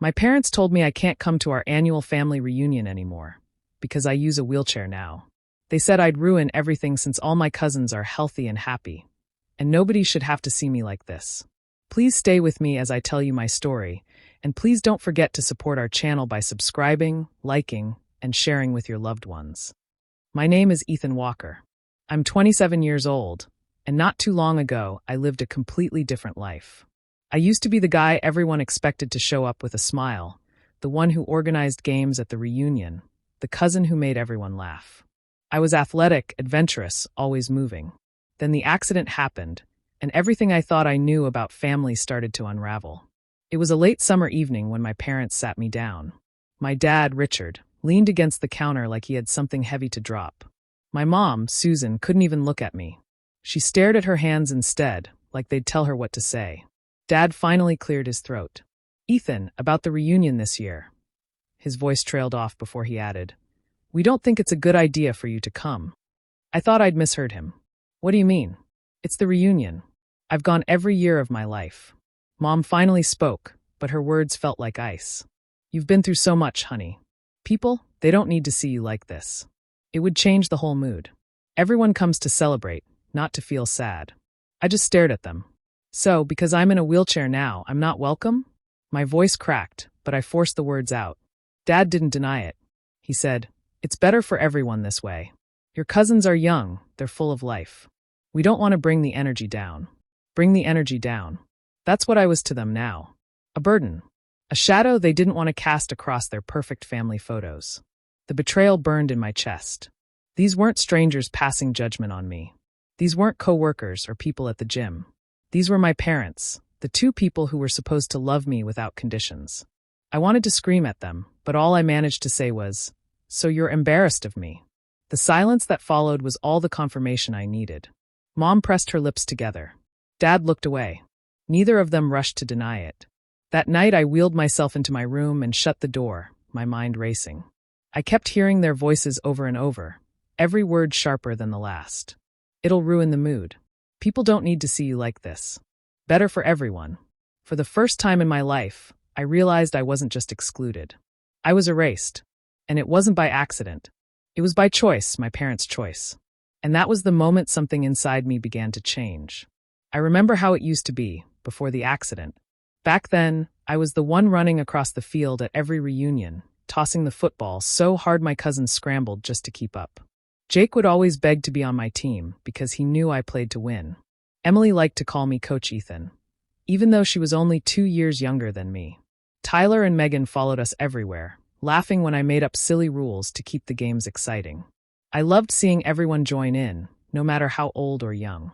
My parents told me I can't come to our annual family reunion anymore because I use a wheelchair now. They said I'd ruin everything since all my cousins are healthy and happy, and nobody should have to see me like this. Please stay with me as I tell you my story, and please don't forget to support our channel by subscribing, liking, and sharing with your loved ones. My name is Ethan Walker. I'm 27 years old, and not too long ago, I lived a completely different life. I used to be the guy everyone expected to show up with a smile, the one who organized games at the reunion, the cousin who made everyone laugh. I was athletic, adventurous, always moving. Then the accident happened, and everything I thought I knew about family started to unravel. It was a late summer evening when my parents sat me down. My dad, Richard, leaned against the counter like he had something heavy to drop. My mom, Susan, couldn't even look at me. She stared at her hands instead, like they'd tell her what to say. Dad finally cleared his throat. "Ethan, about the reunion this year." His voice trailed off before he added, "We don't think it's a good idea for you to come." I thought I'd misheard him. "What do you mean?" "It's the reunion. I've gone every year of my life." Mom finally spoke, but her words felt like ice. "You've been through so much, honey. People, they don't need to see you like this. It would change the whole mood. Everyone comes to celebrate, not to feel sad." I just stared at them. "So, because I'm in a wheelchair now, I'm not welcome?" My voice cracked, but I forced the words out. Dad didn't deny it. He said, "It's better for everyone this way. Your cousins are young, they're full of life. We don't want to bring the energy down. Bring the energy down." That's what I was to them now. A burden. A shadow they didn't want to cast across their perfect family photos. The betrayal burned in my chest. These weren't strangers passing judgment on me. These weren't co-workers or people at the gym. These were my parents, the two people who were supposed to love me without conditions. I wanted to scream at them, but all I managed to say was, "So you're embarrassed of me." The silence that followed was all the confirmation I needed. Mom pressed her lips together. Dad looked away. Neither of them rushed to deny it. That night I wheeled myself into my room and shut the door, my mind racing. I kept hearing their voices over and over, every word sharper than the last. "It'll ruin the mood. People don't need to see you like this. Better for everyone." For the first time in my life, I realized I wasn't just excluded. I was erased. And it wasn't by accident. It was by choice, my parents' choice. And that was the moment something inside me began to change. I remember how it used to be, before the accident. Back then, I was the one running across the field at every reunion, tossing the football so hard my cousins scrambled just to keep up. Jake would always beg to be on my team because he knew I played to win. Emily liked to call me Coach Ethan, even though she was only 2 years younger than me. Tyler and Megan followed us everywhere, laughing when I made up silly rules to keep the games exciting. I loved seeing everyone join in, no matter how old or young.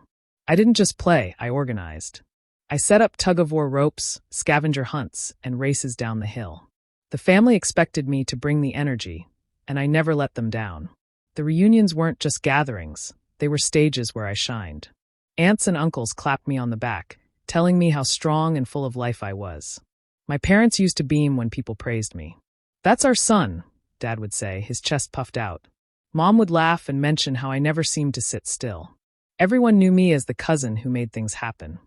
I didn't just play, I organized. I set up tug-of-war ropes, scavenger hunts, and races down the hill. The family expected me to bring the energy, and I never let them down. The reunions weren't just gatherings, they were stages where I shined. Aunts and uncles clapped me on the back, telling me how strong and full of life I was. My parents used to beam when people praised me. "That's our son," Dad would say, his chest puffed out. Mom would laugh and mention how I never seemed to sit still. Everyone knew me as the cousin who made things happen.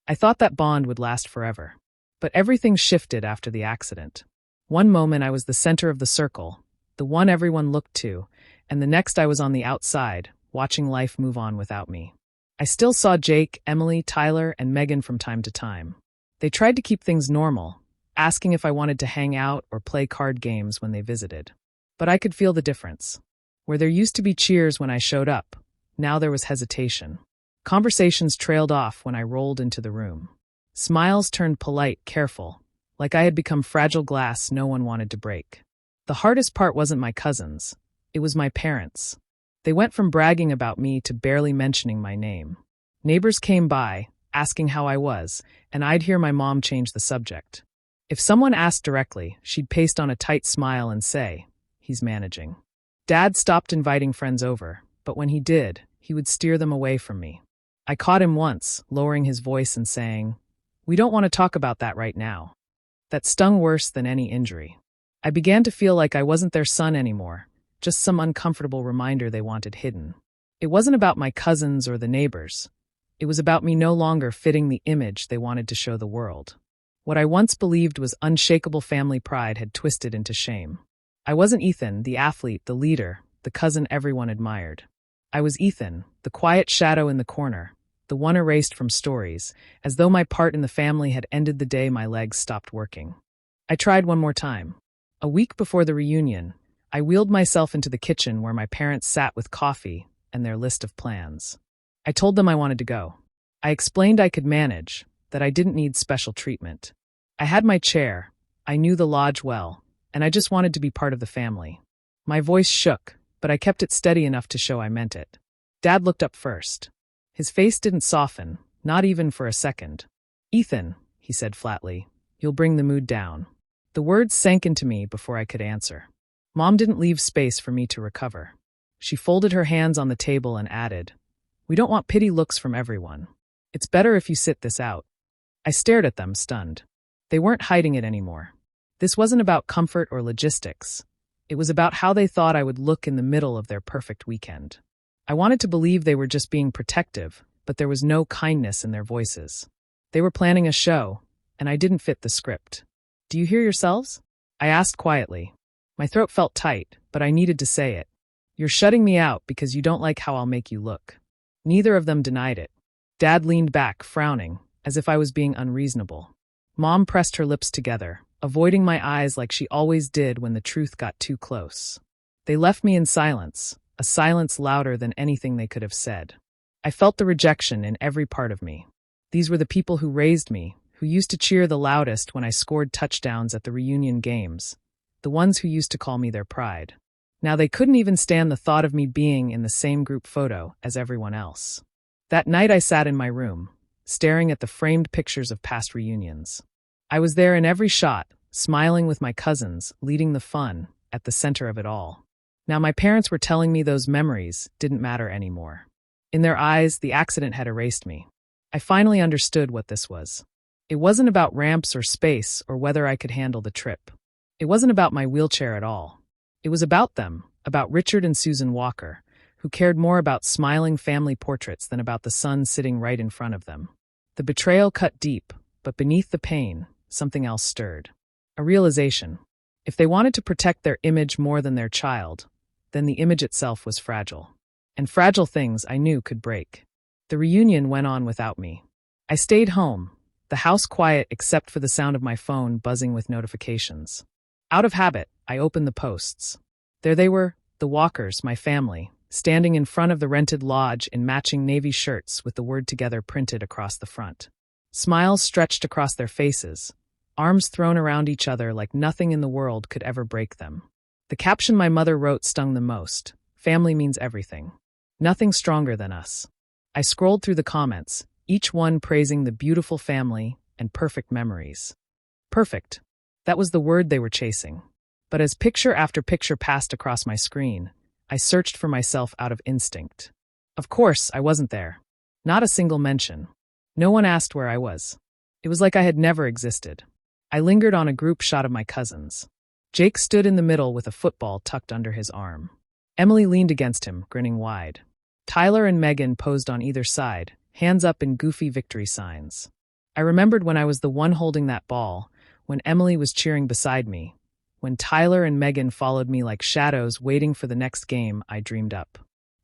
I thought that bond would last forever. But everything shifted after the accident. One moment I was the center of the circle, the one everyone looked to, and the next I was on the outside, watching life move on without me. I still saw Jake, Emily, Tyler, and Megan from time to time. They tried to keep things normal, asking if I wanted to hang out or play card games when they visited. But I could feel the difference. Where there used to be cheers when I showed up, now there was hesitation. Conversations trailed off when I rolled into the room. Smiles turned polite, careful, like I had become fragile glass no one wanted to break. The hardest part wasn't my cousins. It was my parents. They went from bragging about me to barely mentioning my name. Neighbors came by, asking how I was, and I'd hear my mom change the subject. If someone asked directly, she'd paste on a tight smile and say, "He's managing." Dad stopped inviting friends over, but when he did, he would steer them away from me. I caught him once, lowering his voice and saying, "We don't want to talk about that right now." That stung worse than any injury. I began to feel like I wasn't their son anymore, just some uncomfortable reminder they wanted hidden. It wasn't about my cousins or the neighbors. It was about me no longer fitting the image they wanted to show the world. What I once believed was unshakable family pride had twisted into shame. I wasn't Ethan, the athlete, the leader, the cousin everyone admired. I was Ethan, the quiet shadow in the corner, the one erased from stories, as though my part in the family had ended the day my legs stopped working. I tried one more time. A week before the reunion, I wheeled myself into the kitchen where my parents sat with coffee and their list of plans. I told them I wanted to go. I explained I could manage, that I didn't need special treatment. I had my chair, I knew the lodge well, and I just wanted to be part of the family. My voice shook, but I kept it steady enough to show I meant it. Dad looked up first. His face didn't soften, not even for a second. "Ethan," he said flatly, "you'll bring the mood down." The words sank into me before I could answer. Mom didn't leave space for me to recover. She folded her hands on the table and added, "We don't want pity looks from everyone. It's better if you sit this out." I stared at them, stunned. They weren't hiding it anymore. This wasn't about comfort or logistics. It was about how they thought I would look in the middle of their perfect weekend. I wanted to believe they were just being protective, but there was no kindness in their voices. They were planning a show, and I didn't fit the script. "Do you hear yourselves?" I asked quietly. My throat felt tight, but I needed to say it. "You're shutting me out because you don't like how I'll make you look." Neither of them denied it. Dad leaned back, frowning, as if I was being unreasonable. Mom pressed her lips together, avoiding my eyes like she always did when the truth got too close. They left me in silence, a silence louder than anything they could have said. I felt the rejection in every part of me. These were the people who raised me, who used to cheer the loudest when I scored touchdowns at the reunion games, the ones who used to call me their pride. Now they couldn't even stand the thought of me being in the same group photo as everyone else. That night I sat in my room, staring at the framed pictures of past reunions. I was there in every shot, smiling with my cousins, leading the fun, at the center of it all. Now my parents were telling me those memories didn't matter anymore. In their eyes, the accident had erased me. I finally understood what this was. It wasn't about ramps or space or whether I could handle the trip. It wasn't about my wheelchair at all. It was about them, about Richard and Susan Walker, who cared more about smiling family portraits than about the sun sitting right in front of them. The betrayal cut deep, but beneath the pain, something else stirred. A realization. If they wanted to protect their image more than their child, then the image itself was fragile. And fragile things I knew could break. The reunion went on without me. I stayed home, the house quiet except for the sound of my phone buzzing with notifications. Out of habit, I opened the posts. There they were, the Walkers, my family, standing in front of the rented lodge in matching navy shirts with the word "together" printed across the front. Smiles stretched across their faces, arms thrown around each other like nothing in the world could ever break them. The caption my mother wrote stung the most. "Family means everything. Nothing stronger than us." I scrolled through the comments, each one praising the beautiful family and perfect memories. Perfect. That was the word they were chasing. But as picture after picture passed across my screen, I searched for myself out of instinct. Of course, I wasn't there. Not a single mention. No one asked where I was. It was like I had never existed. I lingered on a group shot of my cousins. Jake stood in the middle with a football tucked under his arm. Emily leaned against him, grinning wide. Tyler and Megan posed on either side, hands up in goofy victory signs. I remembered when I was the one holding that ball, when Emily was cheering beside me, when Tyler and Megan followed me like shadows waiting for the next game I dreamed up.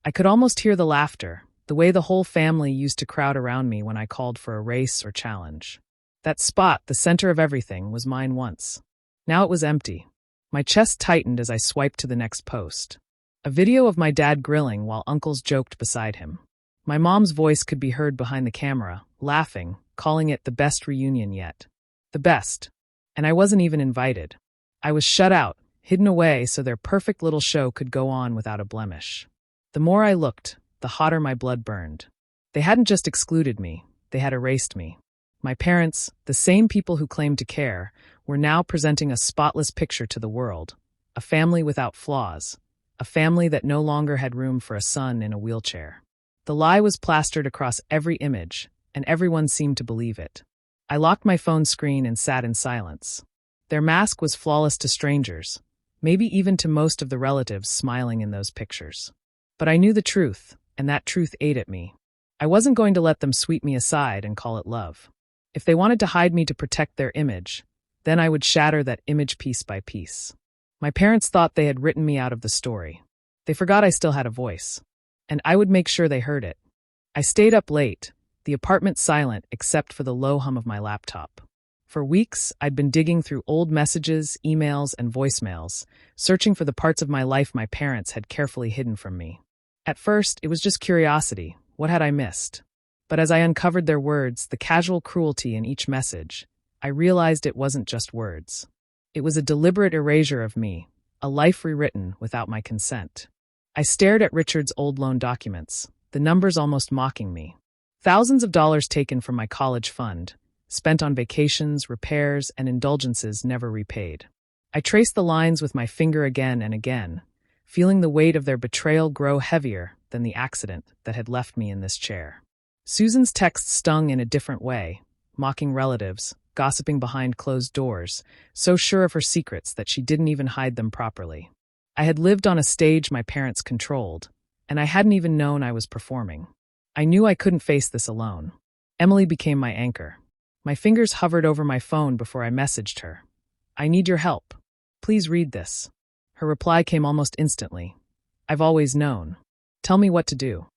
I could almost hear the laughter, the way the whole family used to crowd around me when I called for a race or challenge. That spot, the center of everything, was mine once. Now it was empty. My chest tightened as I swiped to the next post. A video of my dad grilling while uncles joked beside him. My mom's voice could be heard behind the camera, laughing, calling it the best reunion yet. The best. And I wasn't even invited. I was shut out, hidden away so their perfect little show could go on without a blemish. The more I looked, the hotter my blood burned. They hadn't just excluded me, they had erased me. My parents, the same people who claimed to care, were now presenting a spotless picture to the world, a family without flaws, a family that no longer had room for a son in a wheelchair. The lie was plastered across every image, and everyone seemed to believe it. I locked my phone screen and sat in silence. Their mask was flawless to strangers, maybe even to most of the relatives smiling in those pictures. But I knew the truth, and that truth ate at me. I wasn't going to let them sweep me aside and call it love. If they wanted to hide me to protect their image, then I would shatter that image piece by piece. My parents thought they had written me out of the story. They forgot I still had a voice, and I would make sure they heard it. I stayed up late, the apartment silent except for the low hum of my laptop. For weeks, I'd been digging through old messages, emails, and voicemails, searching for the parts of my life my parents had carefully hidden from me. At first, it was just curiosity. What had I missed? But as I uncovered their words, the casual cruelty in each message, I realized it wasn't just words. It was a deliberate erasure of me, a life rewritten without my consent. I stared at Richard's old loan documents, the numbers almost mocking me. Thousands of dollars taken from my college fund, spent on vacations, repairs, and indulgences never repaid. I traced the lines with my finger again and again, feeling the weight of their betrayal grow heavier than the accident that had left me in this chair. Susan's texts stung in a different way, mocking relatives, gossiping behind closed doors, so sure of her secrets that she didn't even hide them properly. I had lived on a stage my parents controlled, and I hadn't even known I was performing. I knew I couldn't face this alone. Emily became my anchor. My fingers hovered over my phone before I messaged her. "I need your help. Please read this." Her reply came almost instantly. "I've always known. Tell me what to do."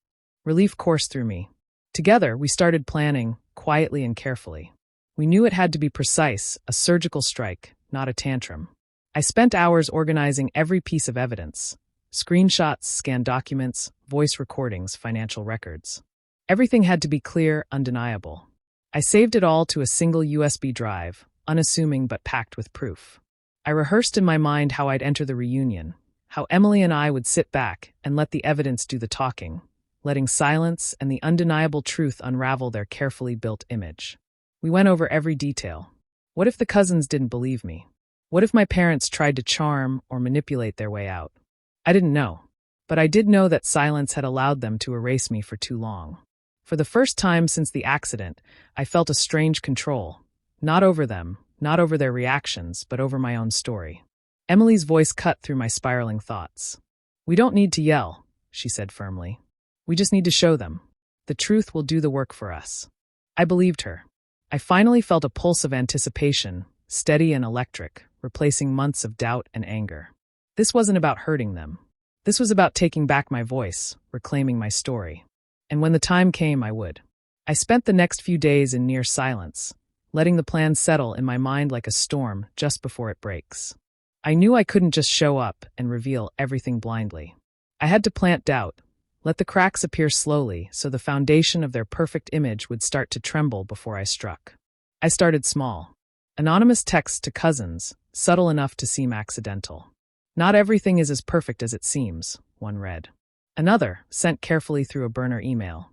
Relief coursed through me. Together, we started planning, quietly and carefully. We knew it had to be precise, a surgical strike, not a tantrum. I spent hours organizing every piece of evidence. Screenshots, scanned documents, voice recordings, financial records. Everything had to be clear, undeniable. I saved it all to a single USB drive, unassuming but packed with proof. I rehearsed in my mind how I'd enter the reunion, how Emily and I would sit back and let the evidence do the talking, letting silence and the undeniable truth unravel their carefully built image. We went over every detail. What if the cousins didn't believe me? What if my parents tried to charm or manipulate their way out? I didn't know, but I did know that silence had allowed them to erase me for too long. For the first time since the accident, I felt a strange control, not over them, not over their reactions, but over my own story. Emily's voice cut through my spiraling thoughts. "We don't need to yell," she said firmly. "We just need to show them. The truth will do the work for us." I believed her. I finally felt a pulse of anticipation, steady and electric, replacing months of doubt and anger. This wasn't about hurting them. This was about taking back my voice, reclaiming my story. And when the time came, I would. I spent the next few days in near silence, letting the plan settle in my mind like a storm just before it breaks. I knew I couldn't just show up and reveal everything blindly. I had to plant doubt, let the cracks appear slowly so the foundation of their perfect image would start to tremble before I struck. I started small. Anonymous texts to cousins, subtle enough to seem accidental. "Not everything is as perfect as it seems," one read. Another, sent carefully through a burner email.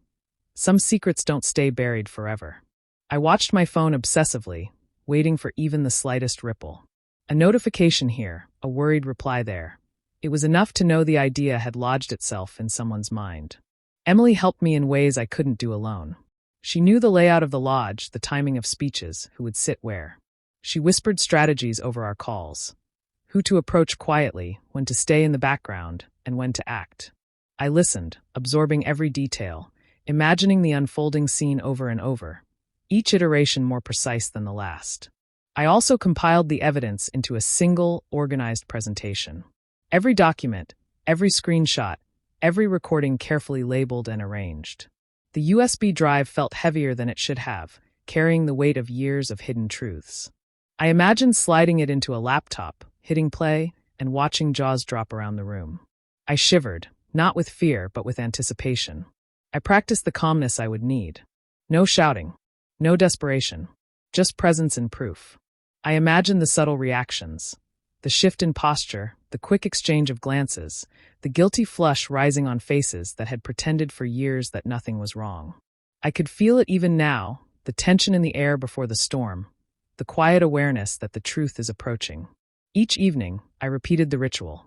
"Some secrets don't stay buried forever." I watched my phone obsessively, waiting for even the slightest ripple. A notification here, a worried reply there. It was enough to know the idea had lodged itself in someone's mind. Emily helped me in ways I couldn't do alone. She knew the layout of the lodge, the timing of speeches, who would sit where. She whispered strategies over our calls. Who to approach quietly, when to stay in the background, and when to act. I listened, absorbing every detail, imagining the unfolding scene over and over, each iteration more precise than the last. I also compiled the evidence into a single, organized presentation. Every document, every screenshot, every recording carefully labeled and arranged. The USB drive felt heavier than it should have, carrying the weight of years of hidden truths. I imagined sliding it into a laptop, hitting play, and watching jaws drop around the room. I shivered, not with fear, but with anticipation. I practiced the calmness I would need. No shouting, no desperation, just presence and proof. I imagined the subtle reactions, the shift in posture, the quick exchange of glances, the guilty flush rising on faces that had pretended for years that nothing was wrong. I could feel it even now, the tension in the air before the storm, the quiet awareness that the truth is approaching. Each evening, I repeated the ritual.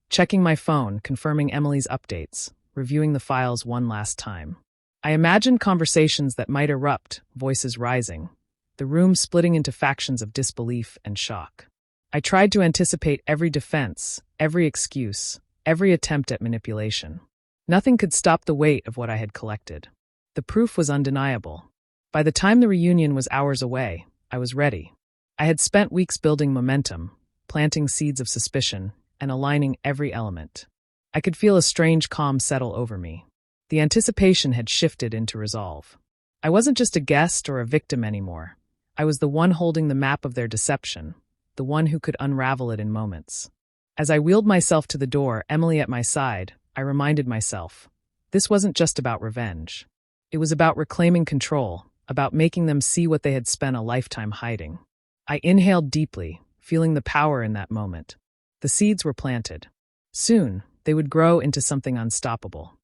Checking my phone, confirming Emily's updates, reviewing the files one last time. I imagined conversations that might erupt, voices rising, the room splitting into factions of disbelief and shock. I tried to anticipate every defense, every excuse, every attempt at manipulation. Nothing could stop the weight of what I had collected. The proof was undeniable. By the time the reunion was hours away, I was ready. I had spent weeks building momentum, planting seeds of suspicion, and aligning every element. I could feel a strange calm settle over me. The anticipation had shifted into resolve. I wasn't just a guest or a victim anymore. I was the one holding the map of their deception, the one who could unravel it in moments. As I wheeled myself to the door, Emily at my side, I reminded myself, this wasn't just about revenge. It was about reclaiming control, about making them see what they had spent a lifetime hiding. I inhaled deeply, feeling the power in that moment. The seeds were planted. Soon, they would grow into something unstoppable.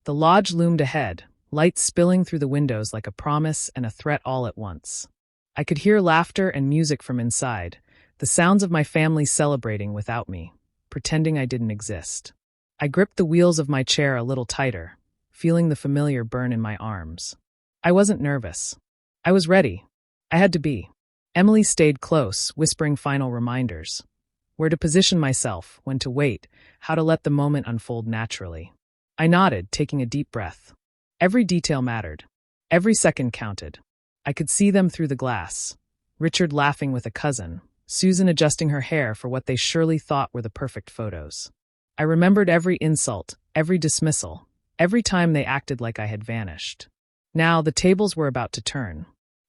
The lodge loomed ahead, light spilling through the windows like a promise and a threat all at once. I could hear laughter and music from inside, the sounds of my family celebrating without me, pretending I didn't exist. I gripped the wheels of my chair a little tighter, feeling the familiar burn in my arms. I wasn't nervous. I was ready. I had to be. Emily stayed close, whispering final reminders. Where to position myself, when to wait, how to let the moment unfold naturally. I nodded, taking a deep breath. Every detail mattered. Every second counted. I could see them through the glass. Richard laughing with a cousin, Susan adjusting her hair for what they surely thought were the perfect photos. I remembered every insult, every dismissal, every time they acted like I had vanished. Now the tables were about to turn.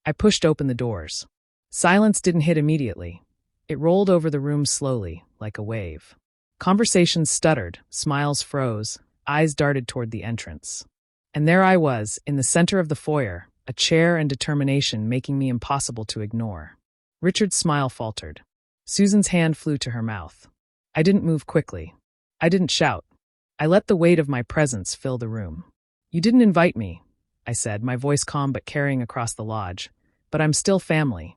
I pushed open the doors. Silence didn't hit immediately. It rolled over the room slowly, like a wave. Conversations stuttered, smiles froze, eyes darted toward the entrance. And there I was, in the center of the foyer, a chair and determination making me impossible to ignore. Richard's smile faltered. Susan's hand flew to her mouth. I didn't move quickly. I didn't shout. I let the weight of my presence fill the room. You didn't invite me, I said, my voice calm but carrying across the lodge. But I'm still family.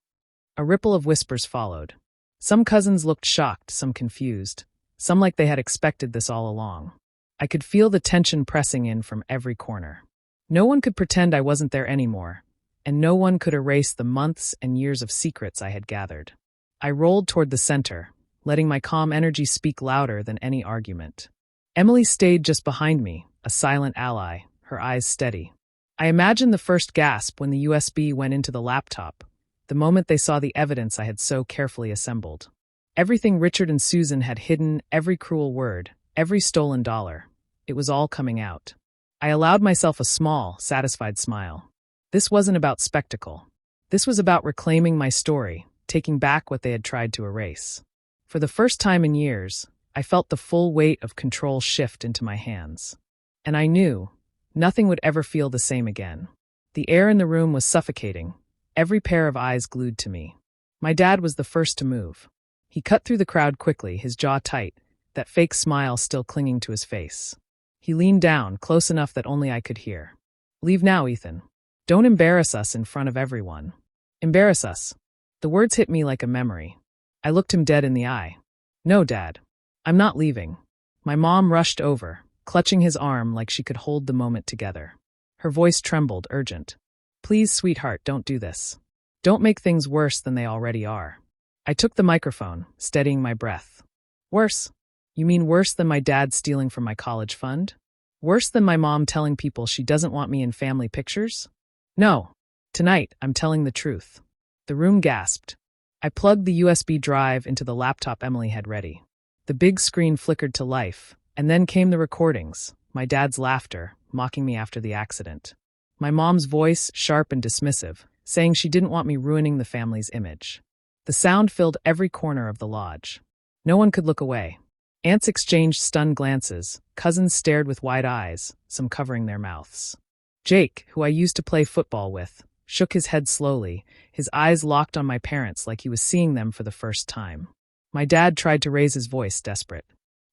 A ripple of whispers followed. Some cousins looked shocked, some confused, some like they had expected this all along. I could feel the tension pressing in from every corner. No one could pretend I wasn't there anymore, and no one could erase the months and years of secrets I had gathered. I rolled toward the center, letting my calm energy speak louder than any argument. Emily stayed just behind me, a silent ally, her eyes steady. I imagined the first gasp when the USB went into the laptop, the moment they saw the evidence I had so carefully assembled. Everything Richard and Susan had hidden, every cruel word, every stolen dollar. It was all coming out. I allowed myself a small, satisfied smile. This wasn't about spectacle. This was about reclaiming my story, taking back what they had tried to erase. For the first time in years, I felt the full weight of control shift into my hands. And I knew nothing would ever feel the same again. The air in the room was suffocating, every pair of eyes glued to me. My dad was the first to move. He cut through the crowd quickly, his jaw tight, that fake smile still clinging to his face. He leaned down, close enough that only I could hear. Leave now, Ethan. Don't embarrass us in front of everyone. Embarrass us. The words hit me like a memory. I looked him dead in the eye. No, Dad. I'm not leaving. My mom rushed over, clutching his arm like she could hold the moment together. Her voice trembled, urgent. Please, sweetheart, don't do this. Don't make things worse than they already are. I took the microphone, steadying my breath. Worse? You mean worse than my dad stealing from my college fund? Worse than my mom telling people she doesn't want me in family pictures? No. Tonight, I'm telling the truth. The room gasped. I plugged the USB drive into the laptop Emily had ready. The big screen flickered to life, and then came the recordings, my dad's laughter, mocking me after the accident. My mom's voice, sharp and dismissive, saying she didn't want me ruining the family's image. The sound filled every corner of the lodge. No one could look away. Aunts exchanged stunned glances, cousins stared with wide eyes, some covering their mouths. Jake, who I used to play football with, shook his head slowly, his eyes locked on my parents like he was seeing them for the first time. My dad tried to raise his voice, desperate.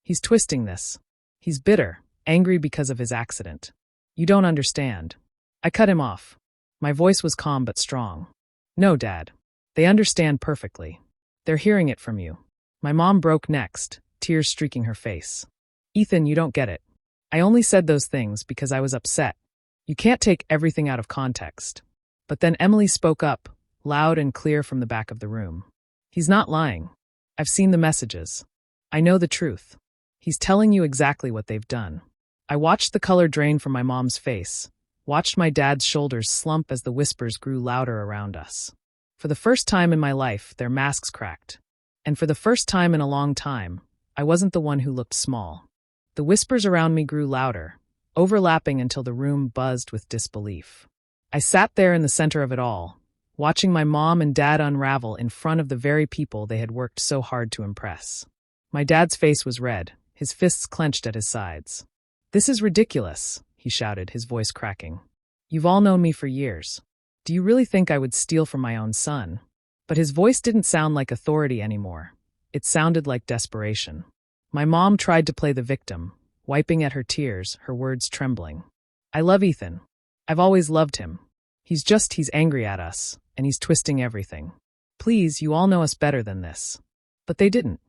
He's twisting this. He's bitter, angry because of his accident. You don't understand. I cut him off. My voice was calm but strong. No, Dad. They understand perfectly. They're hearing it from you. My mom broke next, tears streaking her face. Ethan, you don't get it. I only said those things because I was upset. You can't take everything out of context. But then Emily spoke up, loud and clear from the back of the room. He's not lying. I've seen the messages. I know the truth. He's telling you exactly what they've done. I watched the color drain from my mom's face, watched my dad's shoulders slump as the whispers grew louder around us. For the first time in my life, their masks cracked. And for the first time in a long time, I wasn't the one who looked small. The whispers around me grew louder, overlapping until the room buzzed with disbelief. I sat there in the center of it all, watching my mom and dad unravel in front of the very people they had worked so hard to impress. My dad's face was red, his fists clenched at his sides. "This is ridiculous," he shouted, his voice cracking. "You've all known me for years. Do you really think I would steal from my own son?" But his voice didn't sound like authority anymore. It sounded like desperation. My mom tried to play the victim, wiping at her tears, her words trembling. "I love Ethan. I've always loved him. He's angry at us, and he's twisting everything. Please, you all know us better than this." But they didn't.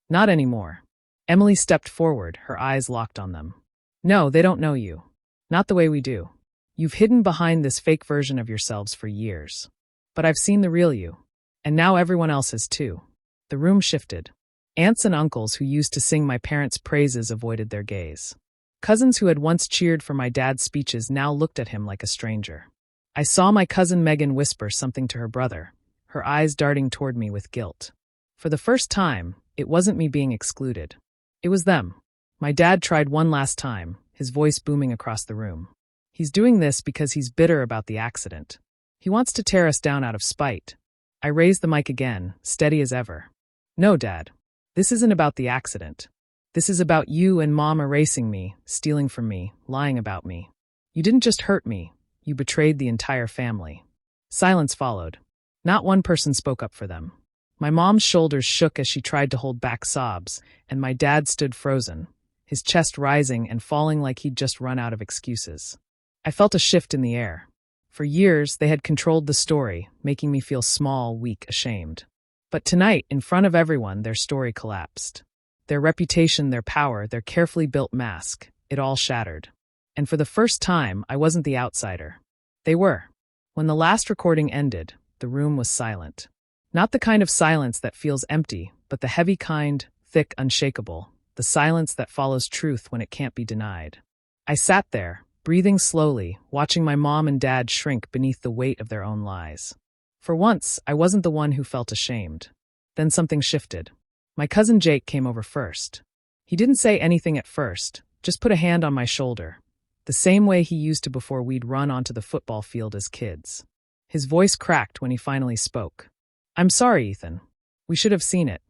Not anymore. Emily stepped forward, her eyes locked on them. "No, they don't know you. Not the way we do. You've hidden behind this fake version of yourselves for years. But I've seen the real you. And now everyone else has too." The room shifted. Aunts and uncles who used to sing my parents' praises avoided their gaze. Cousins who had once cheered for my dad's speeches now looked at him like a stranger. I saw my cousin Megan whisper something to her brother, her eyes darting toward me with guilt. For the first time, it wasn't me being excluded. It was them. My dad tried one last time, his voice booming across the room. "He's doing this because he's bitter about the accident. He wants to tear us down out of spite." I raised the mic again, steady as ever. "No, Dad. This isn't about the accident. This is about you and Mom erasing me, stealing from me, lying about me. You didn't just hurt me, you betrayed the entire family." Silence followed. Not one person spoke up for them. My mom's shoulders shook as she tried to hold back sobs, and my dad stood frozen, his chest rising and falling like he'd just run out of excuses. I felt a shift in the air. For years, they had controlled the story, making me feel small, weak, ashamed. But tonight, in front of everyone, their story collapsed. Their reputation, their power, their carefully built mask, it all shattered. And for the first time, I wasn't the outsider. They were. When the last recording ended, the room was silent. Not the kind of silence that feels empty, but the heavy kind, thick, unshakable, the silence that follows truth when it can't be denied. I sat there, breathing slowly, watching my mom and dad shrink beneath the weight of their own lies. For once, I wasn't the one who felt ashamed. Then something shifted. My cousin Jake came over first. He didn't say anything at first, just put a hand on my shoulder, the same way he used to before we'd run onto the football field as kids. His voice cracked when he finally spoke. "I'm sorry, Ethan. We should have seen it.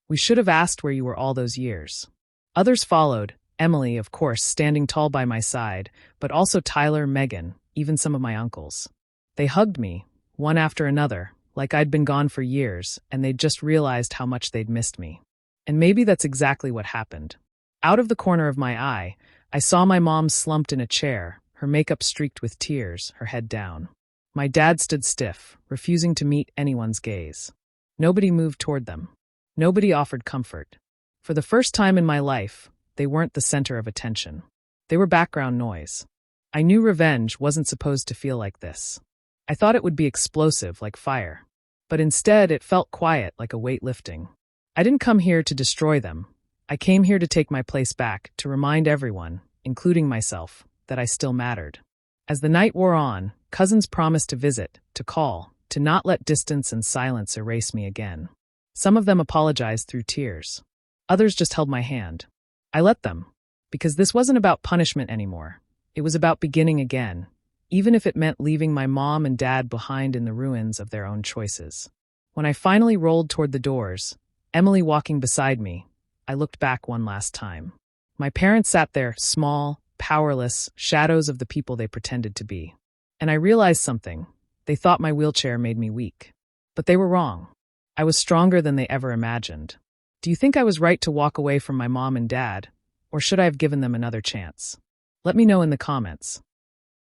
We should have asked where you were all those years." Others followed, Emily, of course, standing tall by my side, but also Tyler, Megan, even some of my uncles. They hugged me, one after another, like I'd been gone for years, and they'd just realized how much they'd missed me. And maybe that's exactly what happened. Out of the corner of my eye, I saw my mom slumped in a chair, her makeup streaked with tears, her head down. My dad stood stiff, refusing to meet anyone's gaze. Nobody moved toward them. Nobody offered comfort. For the first time in my life, they weren't the center of attention. They were background noise. I knew revenge wasn't supposed to feel like this. I thought it would be explosive, like fire. But instead, it felt quiet, like a weight lifting. I didn't come here to destroy them. I came here to take my place back, to remind everyone, including myself, that I still mattered. As the night wore on, cousins promised to visit, to call, to not let distance and silence erase me again. Some of them apologized through tears. Others just held my hand. I let them, because this wasn't about punishment anymore. It was about beginning again, even if it meant leaving my mom and dad behind in the ruins of their own choices. When I finally rolled toward the doors, Emily walking beside me, I looked back one last time. My parents sat there, small, powerless, shadows of the people they pretended to be. And I realized something. They thought my wheelchair made me weak. But they were wrong. I was stronger than they ever imagined. Do you think I was right to walk away from my mom and dad, or should I have given them another chance? Let me know in the comments.